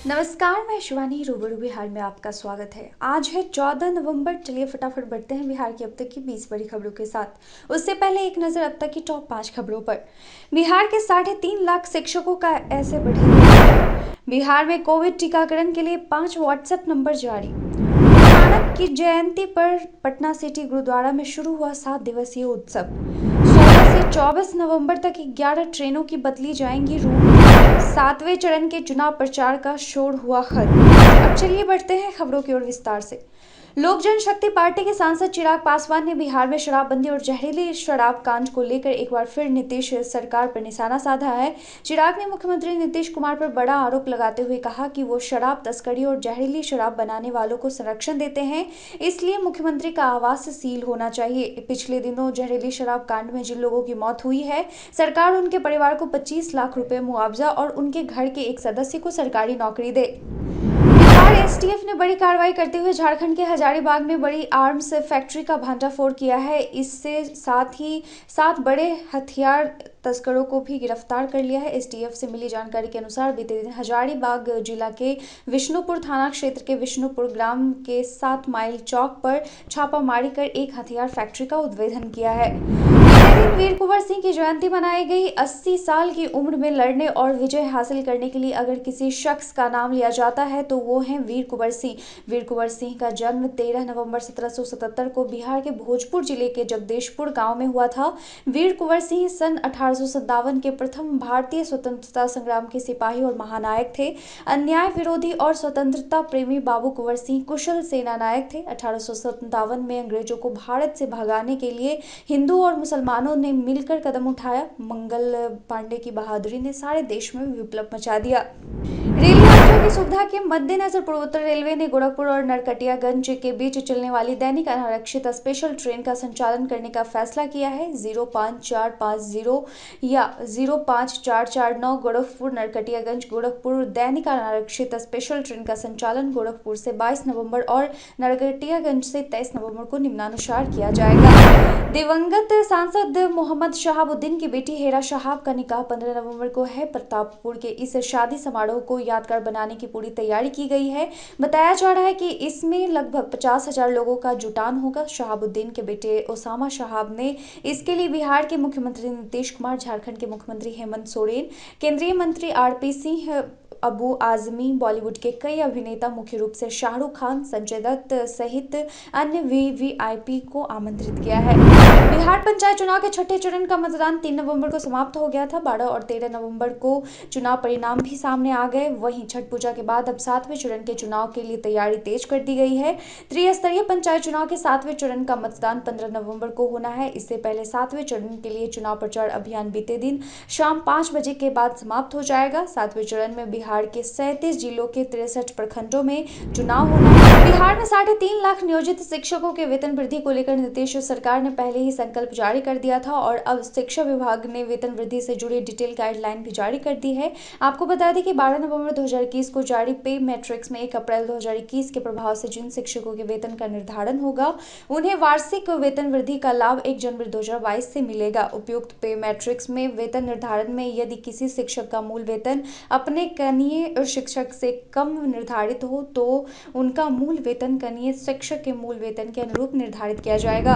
नमस्कार, मैं शिवानी। रूबरू बिहार में आपका स्वागत है। आज है 14 नवंबर। चलिए फटाफट बढ़ते हैं बिहार की अब तक की 20 बड़ी खबरों के साथ। उससे पहले एक नज़र अब तक की टॉप 5 खबरों पर। बिहार के 3.5 लाख शिक्षकों का ऐसे बढ़ेगा। बिहार में कोविड टीकाकरण के लिए 5 व्हाट्सएप नंबर जारी। गुरु नानक की जयंती पर पटना सिटी गुरुद्वारा में शुरू हुआ 7 दिवसीय उत्सव। 16 से 24 नवंबर तक 11 ट्रेनों की बदली जाएंगी रूट। 7वें चरण के चुनाव प्रचार का शोर हुआ खत्म। अब चलिए बढ़ते हैं खबरों की ओर विस्तार से। लोक जनशक्ति पार्टी के सांसद चिराग पासवान ने बिहार में शराबबंदी और जहरीली शराब कांड को लेकर एक बार फिर नीतीश सरकार पर निशाना साधा है। चिराग ने मुख्यमंत्री नीतीश कुमार पर बड़ा आरोप लगाते हुए कहा कि वो शराब तस्करी और जहरीली शराब बनाने वालों को संरक्षण देते हैं, इसलिए मुख्यमंत्री का आवास सील होना चाहिए। पिछले दिनों जहरीली शराब कांड में जिन लोगों की मौत हुई है, सरकार उनके परिवार को 25 लाख रुपए मुआवजा और उनके घर के एक सदस्य को सरकारी नौकरी दे। बिहार एसटीएफ ने बड़ी कार्रवाई करते हुए झारखंड के हजारीबाग में बड़ी आर्म्स फैक्ट्री का भंडाफोड़ किया है। इससे साथ ही 7 बड़े हथियार तस्करों को भी गिरफ्तार कर लिया है। एसटीएफ से मिली जानकारी के अनुसार बीते दिन हजारीबाग जिला के विष्णुपुर थाना क्षेत्र के विष्णुपुर ग्राम के 7 माइल चौक पर छापामारी कर एक हथियार फैक्ट्री का उद्भेदन किया है। बीते दिन वीर कुंवर सिंह की जयंती मनाई गई। 80 साल की उम्र में लड़ने और विजय हासिल करने के लिए अगर किसी शख्स का नाम लिया जाता है तो वो है वीर कुंवर सिंह। वीर कुंवर सिंह का जन्म 13 नवंबर 1777 को बिहार के भोजपुर जिले के जगदीशपुर गांव में हुआ था। वीर कुंवर सिंह सन 1857 के प्रथम भारतीय स्वतंत्रता संग्राम के सिपाही और महानायक थे। अन्याय विरोधी और स्वतंत्रता प्रेमी बाबू कुंवर सिंह कुशल सेना नायक थे। 1857 में अंग्रेजों को भारत से भगाने के लिए हिंदू और मुसलमानों ने मिलकर कदम उठाया। मंगल पांडे की बहादुरी ने सारे देश में विप्लव मचा दिया। रेल यात्रियों की सुविधा के मद्देनजर पूर्वोत्तर रेलवे ने गोरखपुर और नरकटियागंज के बीच चलने वाली दैनिक अनारक्षित स्पेशल ट्रेन का संचालन करने का फैसला किया है। 05450 या 05449 गोरखपुर नरकटियागंज गोरखपुर दैनिक अनारक्षित स्पेशल ट्रेन का संचालन गोरखपुर से 22 नवंबर और नरकटियागंज से 23 नवंबर को निम्नानुसार किया जाएगा। दिवंगत सांसद मोहम्मद शहाबुद्दीन की बेटी हेरा शहाब का निकाह 15 नवंबर को है। प्रतापपुर के इस शादी समारोह को यादगार बनाने की पूरी तैयारी की गई है। बताया जा रहा है कि इसमें लगभग 50,000 लोगों का जुटान होगा। शहाबुद्दीन के बेटे ओसामा शहाब ने इसके लिए बिहार के मुख्यमंत्री नीतीश कुमार, झारखंड के मुख्यमंत्री हेमंत सोरेन, केंद्रीय मंत्री आरपी सिंह, अबू आजमी, बॉलीवुड के कई अभिनेता, मुख्य रूप से शाहरुख खान, संजय दत्त सहित अन्य वीवीआईपी को आमंत्रित किया है। बिहार पंचायत चुनाव के छठे चरण का मतदान 3 नवंबर को समाप्त हो गया था। 12 और 13 नवंबर को चुनाव परिणाम भी सामने आ गए। वहीं छठ पूजा के बाद अब 7वें चरण के चुनाव के लिए तैयारी तेज कर दी गई है। त्रिस्तरीय पंचायत चुनाव के 7वें चरण का मतदान 15 नवंबर को होना है। इससे पहले 7वें चरण के लिए चुनाव प्रचार अभियान बीते दिन शाम 5 बजे के बाद समाप्त हो जाएगा। 7वें चरण में बिहार के 37 जिलों के 63 प्रखंडों में चुनाव होना है। बिहार में 3.5 लाख नियोजित शिक्षकों के वेतन वृद्धि को लेकर नीतीश सरकार ने पहले ही संकल्प जारी कर दिया था और अब शिक्षा विभाग ने वेतन वृद्धि से जुड़ी डिटेल गाइडलाइन भी जारी कर दी है। आपको बता दें कि 12 नवंबर 2021 को जारी पे मैट्रिक्स में 1 अप्रैल 2021 के प्रभाव से जिन शिक्षकों के वेतन का निर्धारण होगा उन्हें वार्षिक वेतन वृद्धि का लाभ 1 जनवरी 2022 से मिलेगा। उपयुक्त पे मैट्रिक्स में वेतन निर्धारण में यदि किसी शिक्षक का मूल वेतन अपने कनीय शिक्षक से कम निर्धारित हो तो उनका मूल वेतन कनीय शिक्षक के मूल वेतन के अनुरूप निर्धारित किया जाएगा।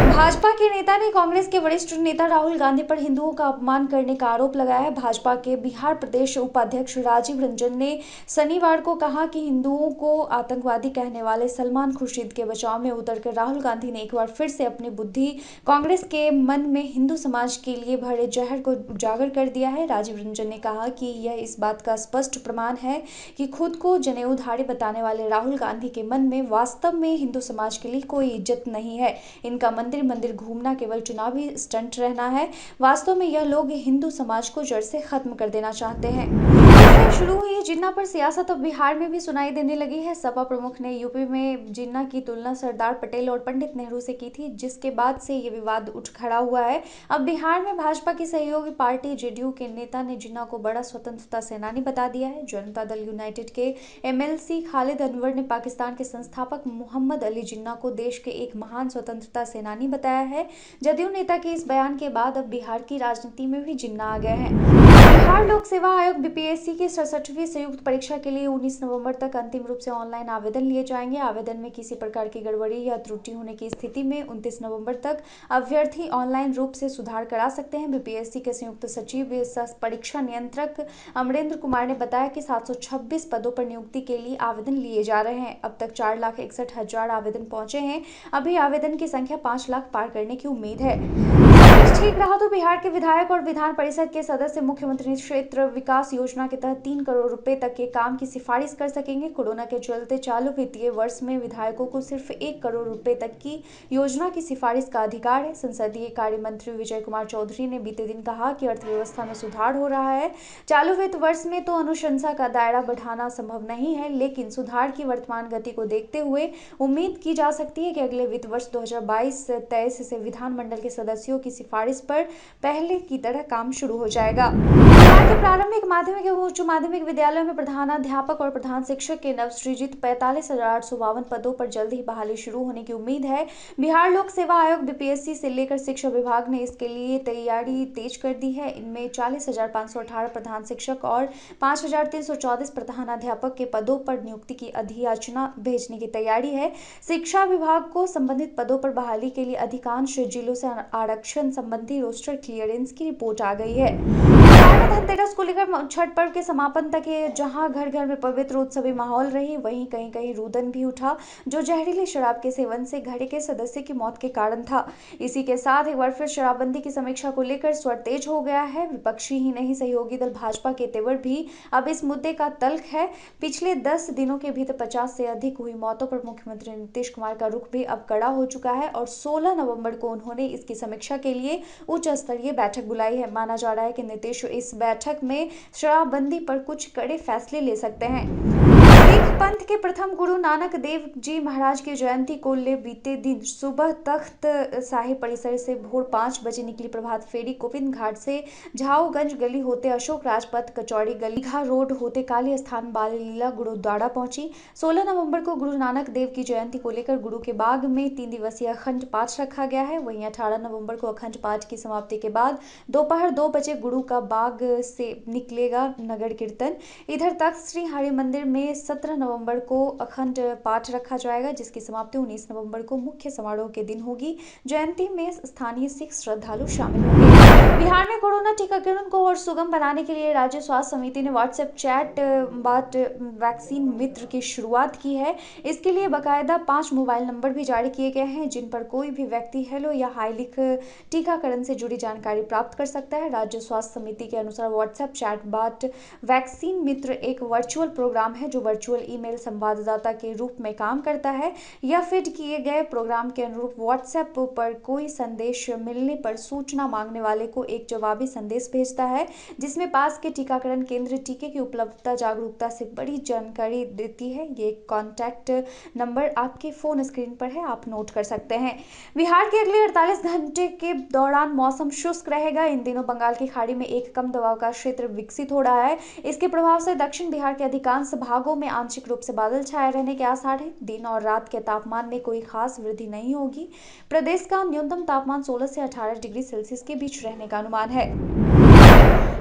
भाजपा के नेता ने कांग्रेस के वरिष्ठ नेता राहुल गांधी पर हिंदुओं का अपमान करने का आरोप लगाया है। भाजपा के बिहार प्रदेश उपाध्यक्ष राजीव रंजन ने शनिवार को कहा कि हिंदुओं को आतंकवादी कहने वाले सलमान खुर्शीद के बचाव में उतरकर राहुल गांधी ने एक बार फिर से अपनी बुद्धि कांग्रेस के मन में हिंदू समाज के लिए भरे जहर को उजागर कर दिया है। राजीव रंजन ने कहा कि यह इस बात का स्पष्ट प्रमाण है कि खुद को जनेऊधारी बताने वाले राहुल गांधी के मन में वास्तव में हिंदू समाज के लिए कोई इज्जत नहीं है। इनका मंदिर मंदिर घूमना केवल चुनावी स्टंट रहना है। वास्तव में यह लोग हिंदू समाज को जड़ से खत्म कर देना चाहते हैं। शुरू हुई जिन्ना पर सियासत अब बिहार में भी सुनाई देने लगी है। सपा प्रमुख ने यूपी में जिन्ना की तुलना सरदार पटेल और पंडित नेहरू से की थी, जिसके बाद से ये विवाद उठ खड़ा हुआ है। अब बिहार में भाजपा की सहयोगी पार्टी जेडीयू के नेता ने जिन्ना को बड़ा स्वतंत्रता सेनानी बता दिया है। जनता दल यूनाइटेड के MLC खालिद अनवर ने पाकिस्तान के संस्थापक मोहम्मद अली जिन्ना को देश के एक महान स्वतंत्रता सेनानी बताया है। जदयू नेता के इस बयान के बाद अब बिहार की राजनीति में भी जिन्ना आ गए हैं। बिहार लोक सेवा आयोग BPSC की 67वीं संयुक्त परीक्षा के लिए 19 नवंबर तक अंतिम रूप से ऑनलाइन आवेदन लिए जाएंगे। आवेदन में किसी प्रकार की गड़बड़ी या त्रुटि होने की स्थिति में 29 नवंबर तक अभ्यर्थी ऑनलाइन रूप से सुधार करा सकते हैं। BPSC के संयुक्त सचिव परीक्षा नियंत्रक अमरेंद्र कुमार ने बताया कि 726 पदों पर नियुक्ति के लिए आवेदन लिए जा रहे हैं। अब तक 4,61,000 आवेदन पहुंचे हैं। अभी आवेदन की संख्या 5 लाख पार करने की उम्मीद है। ठीक रहा तो बिहार के विधायक और विधान परिषद के सदस्य मुख्यमंत्री क्षेत्र विकास योजना के तहत 3 करोड़ रुपए तक के काम की सिफारिश कर सकेंगे। कोरोना के चलते चालू वित्तीय वर्ष में विधायकों को सिर्फ 1 करोड़ रुपए तक की योजना की सिफारिश का अधिकार है। संसदीय कार्य मंत्री विजय कुमार चौधरी ने बीते दिन कहा कि अर्थव्यवस्था में सुधार हो रहा है। चालू वित्त वर्ष में तो अनुशंसा का दायरा बढ़ाना संभव नहीं है, लेकिन सुधार की वर्तमान गति को देखते हुए उम्मीद की जा सकती है कि अगले वित्त वर्ष 2022-23 से विधानमंडल के सदस्यों की सिफारिश पर पहले की तरह काम शुरू हो जाएगा। बिहार के प्रारंभिक माध्यमिक एवं उच्च माध्यमिक विद्यालयों में प्रधानाध्यापक और प्रधान शिक्षक के नवसृजित 45,852 पदों पर जल्द ही बहाली शुरू होने की उम्मीद है। बिहार लोक सेवा आयोग BPSC से लेकर शिक्षा विभाग ने इसके लिए तैयारी तेज कर दी है। इनमें 40,518 प्रधान शिक्षक और 5,324 प्रधानाध्यापक के पदों पर नियुक्ति की अधियाचना भेजने की तैयारी है। शिक्षा विभाग को संबंधित पदों पर बहाली के लिए अधिकांश जिलों से आरक्षण संबंधी रोस्टर क्लियरेंस की रिपोर्ट आ गई है। बिहार में धनतेरस को लेकर छठ पर्व के समापन तक जहां घर घर में पवित्र उत्सवी माहौल रही, वहीं कहीं कहीं रुदन भी उठा, जो जहरीली शराब के सेवन से घर के सदस्य की मौत के कारण था। इसी के साथ एक बार फिर शराबबंदी की समीक्षा को लेकर स्वर तेज हो गया है। विपक्षी ही नहीं, सहयोगी दल भाजपा के तेवर भी अब इस मुद्दे का तल्ख है। पिछले 10 दिनों के भीतर 50 से अधिक हुई मौतों पर मुख्यमंत्री नीतीश कुमार का रुख भी अब कड़ा हो चुका है और 16 नवंबर को उन्होंने इसकी समीक्षा के लिए उच्च स्तरीय बैठक बुलाई है। माना जा रहा है कि नीतीश इस बैठक में शराबबंदी पर कुछ कड़े फैसले ले सकते हैं। सिख पंथ के प्रथम गुरु नानक देव जी महाराज की जयंती को ले बीते दिन सुबह तख्त साहिब परिसर से भोर 5 बजे निकली प्रभात फेरी गोविंद घाट से झाऊगंज गली होते अशोक राजपथ कचौड़ी गली घा रोड होते काली स्थान बाल लीला गुरुद्वारा पहुंची। 16 नवंबर को गुरु नानक देव की जयंती को लेकर गुरु के बाग में 3 दिवसीय अखंड पाठ रखा गया है। वहीं 18 नवंबर को अखंड पाठ की समाप्ति के बाद दोपहर 2 बजे गुरु का बाग से निकलेगा नगर कीर्तन। इधर तख्त श्री हरि मंदिर में 17 नवंबर को अखंड पाठ रखा जाएगा, जिसकी समाप्ति 19 नवंबर को मुख्य समारोह के दिन होगी। जयंती में स्थानीय सिख श्रद्धालु शामिल होंगे। बिहार में कोरोना टीकाकरण को और सुगम बनाने के लिए राज्य स्वास्थ्य समिति ने व्हाट्सएप चैट बॉट वैक्सीन मित्र की शुरुआत की है। इसके लिए बाकायदा 5 मोबाइल नंबर भी जारी किए गए हैं, जिन पर कोई भी व्यक्ति हेलो या हाई लिख टीकाकरण से जुड़ी जानकारी प्राप्त कर सकता है। राज्य स्वास्थ्य समिति के अनुसार व्हाट्सएप चैट बॉट वैक्सीन मित्र एक वर्चुअल प्रोग्राम है जो वर्चुअल ईमेल संवाददाता के रूप में काम करता है। यह फिट किए गए प्रोग्राम के अनुरूप व्हाट्सएप पर कोई संदेश मिलने पर सूचना मांगने वाले को एक जवाबी संदेश भेजता है, जिसमें पास के टीकाकरण केंद्र टीके की उपलब्धता जागरूकता से बड़ी जानकारी देती है। ये कॉन्टैक्ट नंबर आपके फोन स्क्रीन पर है, आप नोट कर सकते हैं। बिहार के अगले 48 घंटे के दौरान मौसम शुष्क रहेगा। इन दिनों बंगाल की खाड़ी में एक कम दबाव का क्षेत्र विकसित हो रहा है। इसके प्रभाव से दक्षिण बिहार के अधिकांश भागों में आंशिक रूप से बादल छाए रहने के आसार हैं। दिन और रात के तापमान में कोई खास वृद्धि नहीं होगी। प्रदेश का न्यूनतम तापमान 16 से 18 डिग्री सेल्सियस के बीच रहने का अनुमान है।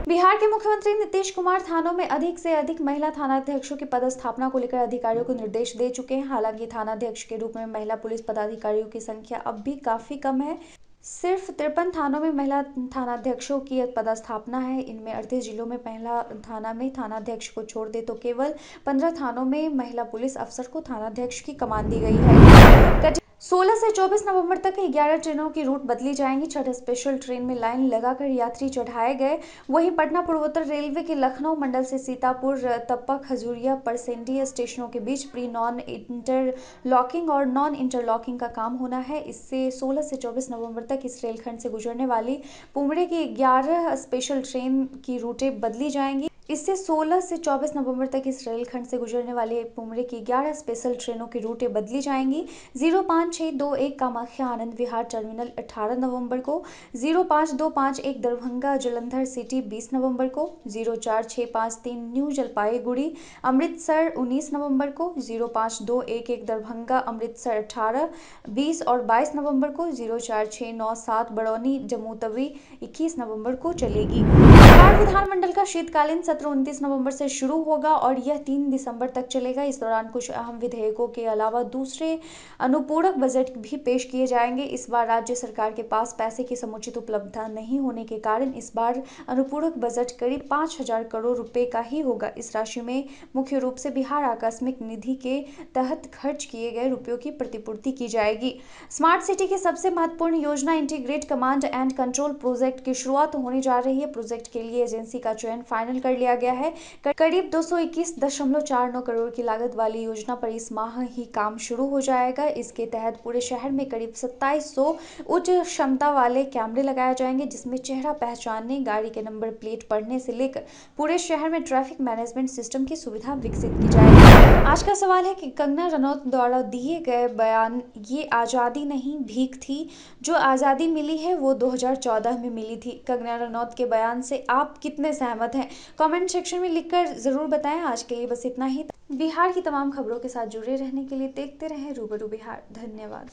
बिहार के मुख्यमंत्री नीतीश कुमार थानों में अधिक से अधिक महिला थानाध्यक्षों की पदस्थापना को लेकर अधिकारियों को निर्देश दे चुके हैं। हालांकि थानाध्यक्ष के रूप में महिला पुलिस पदाधिकारियों की संख्या अब भी काफी कम है। सिर्फ 53 थानों में महिला थानाध्यक्षों की पदस्थापना है। इनमें 38 जिलों में महिला थाना में थानाध्यक्ष को छोड़ दे तो केवल 15 थानों में महिला पुलिस अफसर को थानाध्यक्ष की कमान दी गई है। 16 से 24 नवंबर तक 11 ट्रेनों की रूट बदली जाएंगी। 6 स्पेशल ट्रेन में लाइन लगाकर यात्री चढ़ाए गए। वहीं पटना पूर्वोत्तर रेलवे के लखनऊ मंडल से सीतापुर तप्पा खजूरिया परसेंडी स्टेशनों के बीच प्री नॉन इंटरलॉकिंग और नॉन इंटरलॉकिंग का काम होना है। इससे 16 से 24 नवंबर तक इस रेलखंड से गुजरने वाली पुमड़े की 11 स्पेशल ट्रेन की रूटें बदली जाएंगी। इससे 16 से 24 नवंबर तक इस रेलखंड से गुजरने वाली पुमरी की 11 स्पेशल ट्रेनों की रूटें बदली जाएंगी। 05621 कामाख्या आनंद विहार टर्मिनल 18 नवंबर को, 05251 दरभंगा जालंधर सिटी 20 नवंबर को, 04653 न्यू जलपाईगुड़ी अमृतसर 19 नवंबर को, 05211 दरभंगा अमृतसर 18, 20 और 22 नवंबर को, 04697 बरौनी जम्मूतवी 21 नवंबर को चलेगी। बिहार विधानमंडल का शीतकालीन सत्र 29 नवंबर से शुरू होगा और यह 3 दिसंबर तक चलेगा। इस दौरान कुछ अहम विधेयकों के अलावा दूसरे अनुपूरक बजट भी पेश किए जाएंगे। इस बार राज्य सरकार के पास पैसे की समुचित उपलब्धता नहीं होने के कारण इस बार अनुपूरक बजट करीब 5,000 करोड़ रुपए का ही होगा। इस राशि में मुख्य रूप से बिहार आकस्मिक निधि के तहत खर्च किए गए रुपयों की प्रतिपूर्ति की जाएगी। स्मार्ट सिटी की सबसे महत्वपूर्ण योजना integrate command and control project की शुरुआत होने जा रही है। प्रोजेक्ट के लिए एजेंसी का चयन फाइनल कर लिया गया है। करीब 221.49 करोड़ की लागत वाली योजना पर इस माह ही काम शुरू हो जाएगा। इसके तहत पूरे शहर में करीब 2700 उच्च क्षमता वाले कैमरे लगाए जाएंगे, जिसमें चेहरा पहचानने, गाड़ी के नंबर प्लेट पढ़ने से लेकर पूरे शहर में ट्रैफिक मैनेजमेंट सिस्टम की सुविधा विकसित की जाएगी। आज का सवाल है कि कंगना रनौत द्वारा दिए गए बयान ये आज़ादी नहीं भीख थी। जो आज़ादी मिली है वो 2014 में मिली थी। कंगना रनौत के बयान से आप कितने सहमत हैं? कमेंट सेक्शन में लिखकर जरूर बताएं। आज के लिए बस इतना ही। बिहार की तमाम खबरों के साथ जुड़े रहने के लिए देखते रहें रूबरू बिहार। धन्यवाद।